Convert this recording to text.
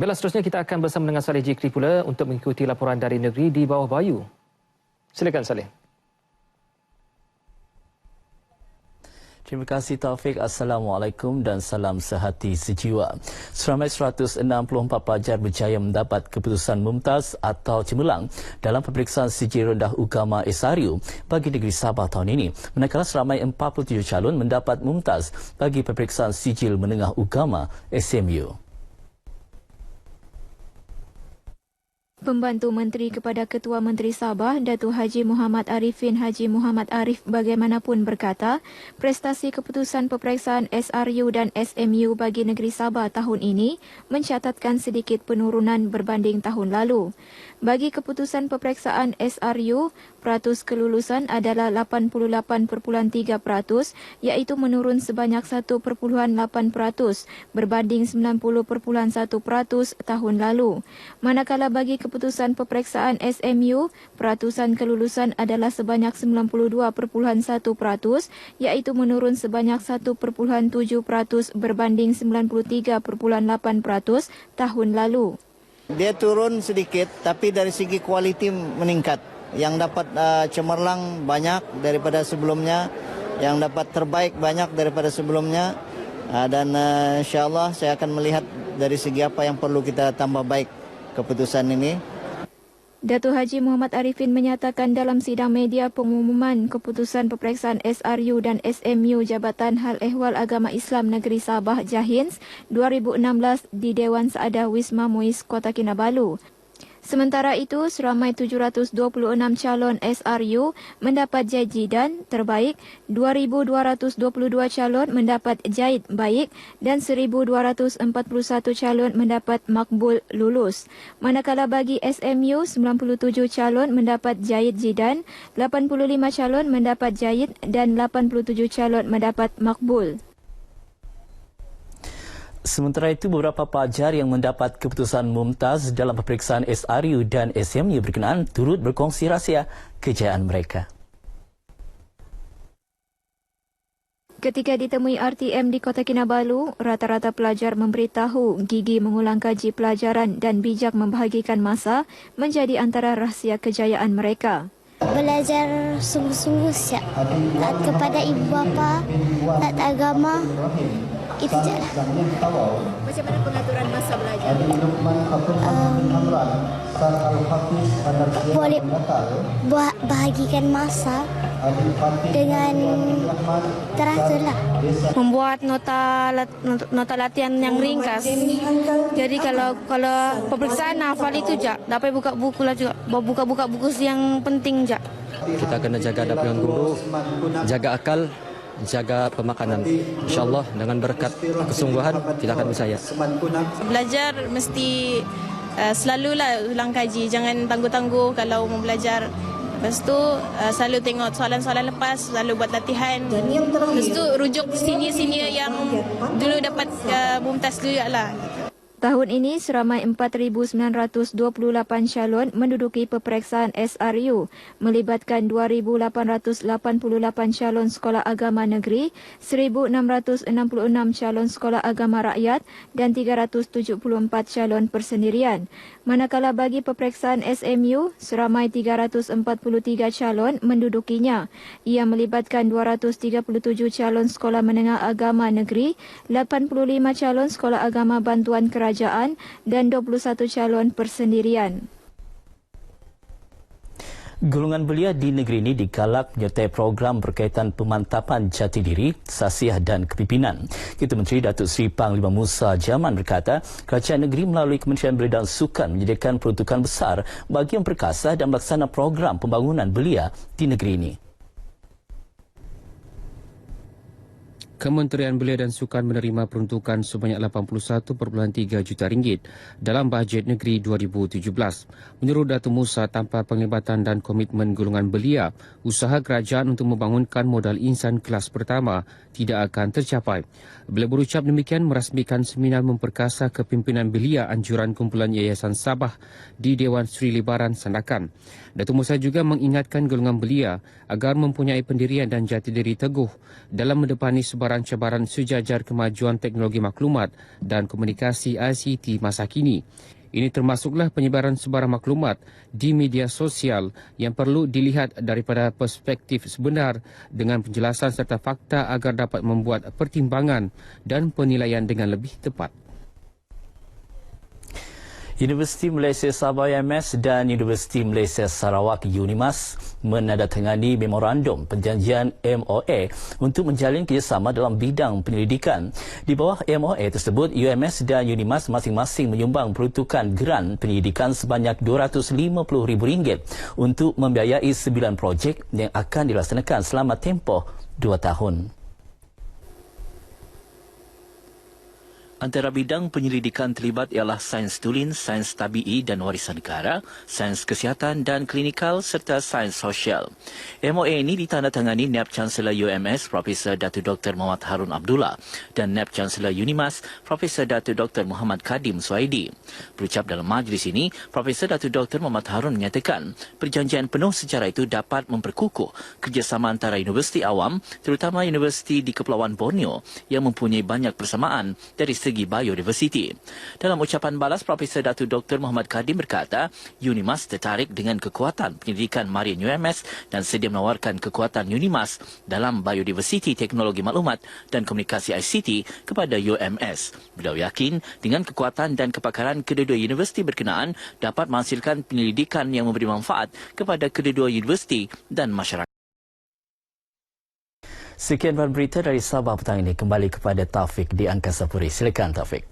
Baiklah, seterusnya kita akan bersama dengan Saleh Jikri pula untuk mengikuti laporan dari negeri di bawah Bayu. Silakan Saleh. Terima kasih Taufik. Assalamualaikum dan salam sehati sejiwa. Seramai 164 pelajar berjaya mendapat keputusan mumtaz atau cemerlang dalam peperiksaan sijil rendah agama SRU bagi negeri Sabah tahun ini. Manakala seramai 47 calon mendapat mumtaz bagi peperiksaan sijil menengah agama SMU. Pembantu Menteri kepada Ketua Menteri Sabah, Datuk Haji Muhammad Arifin Haji Muhammad Arif bagaimanapun berkata, prestasi keputusan peperiksaan SRU dan SMU bagi negeri Sabah tahun ini mencatatkan sedikit penurunan berbanding tahun lalu. Bagi keputusan peperiksaan SRU, peratus kelulusan adalah 88.3%, iaitu menurun sebanyak 1.8% berbanding 90.1% tahun lalu. Manakala bagi keputusan peperiksaan SMU, peratusan kelulusan adalah sebanyak 92.1%, iaitu menurun sebanyak 1.7% berbanding 93.8% tahun lalu. Dia turun sedikit, tapi dari segi kualiti meningkat. Yang dapat cemerlang banyak daripada sebelumnya, yang dapat terbaik banyak daripada sebelumnya. Dan insyaAllah saya akan melihat dari segi apa yang perlu kita tambah baik keputusan ini. Datuk Haji Muhammad Arifin menyatakan dalam sidang media pengumuman keputusan peperiksaan SRU dan SMU Jabatan Hal Ehwal Agama Islam Negeri Sabah JAHINS 2016 di Dewan Saadah Wisma Muiz, Kota Kinabalu. Sementara itu, seramai 726 calon SRU mendapat jahit jidan terbaik, 2,222 calon mendapat jahit baik dan 1,241 calon mendapat makbul lulus. Manakala bagi SMU, 97 calon mendapat jahit jidan, 85 calon mendapat jahit dan 87 calon mendapat makbul. Sementara itu, beberapa pelajar yang mendapat keputusan mumtaz dalam peperiksaan SRU dan SMU berkenaan turut berkongsi rahsia kejayaan mereka. Ketika ditemui RTM di Kota Kinabalu, rata-rata pelajar memberitahu gigi mengulang kaji pelajaran dan bijak membahagikan masa menjadi antara rahsia kejayaan mereka. Belajar sungguh-sungguh siap. Taat kepada ibu bapa, taat agama. Itu je lah. Macam mana pengaturan masa belajar? Boleh bahagikan masa dengan teratur lah. Membuat nota latihan yang ringkas. Jadi kalau peperiksaan hafal itu je, dapat buka buku lah juga. Buka buku yang penting je. Kita kena jaga adab dengan guru, jaga akal, jaga pemakanan. InsyaAllah dengan berkat kesungguhan kita akan berjaya. Belajar mesti selalulah ulang kaji. Jangan tangguh-tangguh kalau mau belajar. Lepas tu selalu tengok soalan-soalan lepas, selalu buat latihan. Lepas tu rujuk senior-senior yang dulu dapat mumtaz dulu lah. Tahun ini, seramai 4,928 calon menduduki peperiksaan SRU, melibatkan 2,888 calon sekolah agama negeri, 1,666 calon sekolah agama rakyat dan 374 calon persendirian. Manakala bagi peperiksaan SMU, seramai 343 calon mendudukinya. Ia melibatkan 237 calon sekolah menengah agama negeri, 85 calon sekolah agama bantuan kerajaan dan 21 calon persendirian. Golongan belia di negeri ini digalak menyertai program berkaitan pemantapan jati diri, sasiah dan kepimpinan. Ketua Menteri Datuk Seri Panglima Musa Jaman berkata, kerajaan negeri melalui Kementerian Belia dan Sukan menyediakan peruntukan besar bagi memperkasa dan melaksana program pembangunan belia di negeri ini. Kementerian Belia dan Sukan menerima peruntukan sebanyak 81.3 juta ringgit dalam bajet negeri 2017. Menurut Datuk Musa, tanpa penglibatan dan komitmen golongan belia, usaha kerajaan untuk membangunkan modal insan kelas pertama tidak akan tercapai. Beliau berucap demikian merasmikan seminar memperkasa kepimpinan belia anjuran kumpulan Yayasan Sabah di Dewan Sri Libaran Sandakan. Datuk Musa juga mengingatkan golongan belia agar mempunyai pendirian dan jati diri teguh dalam mendepani sebarang cabaran-cabaran sejajar kemajuan teknologi maklumat dan komunikasi ICT masa kini. Ini termasuklah penyebaran sebarang maklumat di media sosial yang perlu dilihat daripada perspektif sebenar dengan penjelasan serta fakta agar dapat membuat pertimbangan dan penilaian dengan lebih tepat. Universiti Malaysia Sabah UMS dan Universiti Malaysia Sarawak UNIMAS menandatangani memorandum perjanjian MOA untuk menjalin kerjasama dalam bidang penyelidikan. Di bawah MOA tersebut, UMS dan UNIMAS masing-masing menyumbang peruntukan geran penyelidikan sebanyak RM250,000 untuk membiayai 9 projek yang akan dilaksanakan selama tempoh 2 tahun. Antara bidang penyelidikan terlibat ialah sains tulen, sains tabi'i dan warisan negara, sains kesihatan dan klinikal serta sains sosial. MOA ini ditandatangani Naib Chancellor UMS Profesor Datuk Dr. Muhammad Harun Abdullah dan Naib Chancellor UNIMAS Profesor Datuk Dr. Muhammad Kadim Suhaidi. Berucap dalam majlis ini, Profesor Datuk Dr. Muhammad Harun menyatakan perjanjian penuh secara itu dapat memperkukuh kerjasama antara universiti awam, terutama universiti di Kepulauan Borneo yang mempunyai banyak persamaan dari segi biodiversiti. Dalam ucapan balas, Profesor Datuk Dr. Muhammad Kadim berkata, UNIMAS tertarik dengan kekuatan penyelidikan Marin UMS dan sedia menawarkan kekuatan UNIMAS dalam biodiversiti, teknologi maklumat dan komunikasi ICT kepada UMS. Beliau yakin dengan kekuatan dan kepakaran kedua-dua universiti berkenaan dapat menghasilkan penyelidikan yang memberi manfaat kepada kedua-dua universiti dan masyarakat. Sekian berita dari Sabah petang ini. Kembali kepada Taufik di Angkasa Puri. Silakan Taufik.